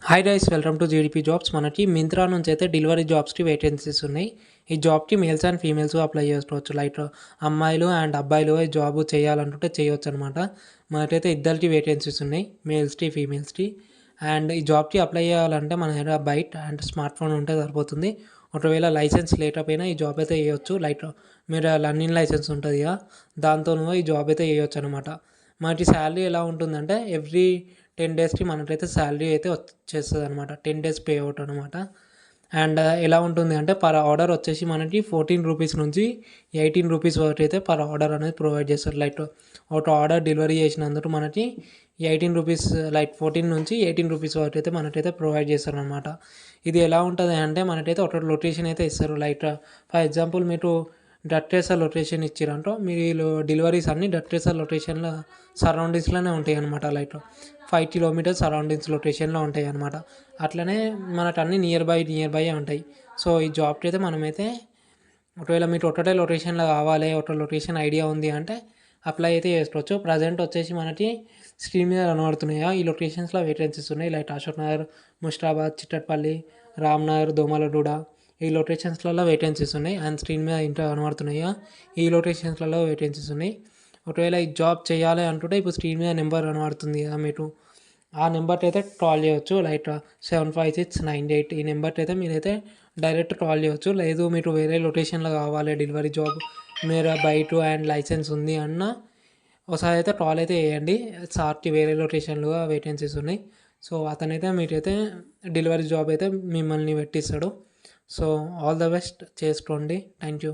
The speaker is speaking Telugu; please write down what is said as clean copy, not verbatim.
Hi guys, welcome to GDP jobs. మనకి మింత్రా నుంచి అయితే డెలివరీ జాబ్స్కి వేకెన్సీస్ ఉన్నాయి. ఈ జాబ్కి మేల్స్ అండ్ ఫీమేల్స్ అప్లై చేసుకోవచ్చు. లైక్ అమ్మాయిలు అండ్ అబ్బాయిలు ఈ జాబ్ చేయాలనుకుంటే చేయొచ్చు అనమాట. మనకైతే ఇద్దరికి వేకెన్సీస్ ఉన్నాయి, మేల్స్కి ఫీమేల్స్కి. అండ్ ఈ జాబ్కి అప్లై చేయాలంటే మన దగ్గర బైక్ అండ్ స్మార్ట్ ఫోన్ ఉంటే సరిపోతుంది. ఒకవేళ లైసెన్స్ లేకపోయినా ఈ జాబ్ అయితే చేయొచ్చు. లైక్ మీరు లర్నింగ్ లైసెన్స్ ఉంటుంది కదా, దాంతో ఈ జాబ్ అయితే చేయొచ్చు అనమాట. మనకి శాలరీ ఎలా ఉంటుందంటే ఎవ్రీ 10 డేస్కి మనకైతే శాలరీ అయితే వచ్చేస్తుంది అనమాట. 10 డేస్ పే అవుట్ అనమాట. అండ్ ఎలా ఉంటుంది అంటే పర్ ఆర్డర్ వచ్చేసి మనకి 14 రూపీస్ నుంచి 18 రూపీస్ వరకు అయితే పర్ ఆర్డర్ అనేది ప్రొవైడ్ చేస్తారు. లైక్ ఒక ఆర్డర్ డెలివరీ చేసినందుకు మనకి 18 రూపీస్, లైక్ 14 నుంచి 18 రూపీస్ వరకు అయితే మనకైతే ప్రొవైడ్ చేస్తారు అనమాట. ఇది ఎలా ఉంటుంది అంటే మనకైతే ఒక లొకేషన్ అయితే ఇస్తారు. లైక్ ఫర్ ఎగ్జాంపుల్ మీరు డట్రేసర్ లొకేషన్ ఇచ్చారంటో మీరు డెలివరీస్ అన్నీ డట్రేసర్ లొకేషన్లో సరౌండింగ్స్లోనే ఉంటాయి అనమాట. లైక్ 5 కిలోమీటర్స్ సరౌండింగ్స్ లొకేషన్లో ఉంటాయి అనమాట. అట్లనే మనకు అన్నీ నియర్ బై ఉంటాయి. సో ఈ జాబ్కి అయితే మనమైతే ఒకవేళ మీకు ఒకటే లొకేషన్లో కావాలి, ఒక లొకేషన్ ఐడియా ఉంది అంటే అప్లై అయితే చేసుకోవచ్చు. ప్రజెంట్ వచ్చేసి మనకి స్క్రీన్ మీద కనబడుతున్నాయా ఈ లొకేషన్స్లో వేకెన్సీస్ ఉన్నాయి. లైక్ అశోక్ నగర్, ముస్టాబాద్, చిట్టట్పల్లి, రామ్నగర్, దోమలగూడ ఈ లొకేషన్స్లలో వేకెన్సీస్ ఉన్నాయి. అండ్ స్క్రీన్ మీద ఇంట్లో కనబడుతున్నాయా ఈ లొకేషన్స్లలో వేకెన్సీస్ ఉన్నాయి. ఒకవేళ ఈ జాబ్ చేయాలి అంటుంటే ఇప్పుడు స్క్రీన్ మీద నెంబర్ కనబడుతుంది కదా మీరు, ఆ నెంబర్కి అయితే కాల్ చేయవచ్చు. లైక్ 756988 ఈ నెంబర్కి అయితే మీరైతే డైరెక్ట్ కాల్ చేయవచ్చు. లేదు మీరు వేరే లొకేషన్లో కావాలి డెలివరీ జాబ్, మీరు బైట్ అండ్ లైసెన్స్ ఉంది అన్న ఒకసారి అయితే కాల్ అయితే వేయండి. సార్కి వేరే లొకేషన్లో వేకెన్సీస్ ఉన్నాయి. సో అతనైతే మీకైతే డెలివరీ జాబ్ అయితే మిమ్మల్ని పెట్టిస్తాడు. సో ఆల్ ద బెస్ట్, చేసుకోండి. Thank you.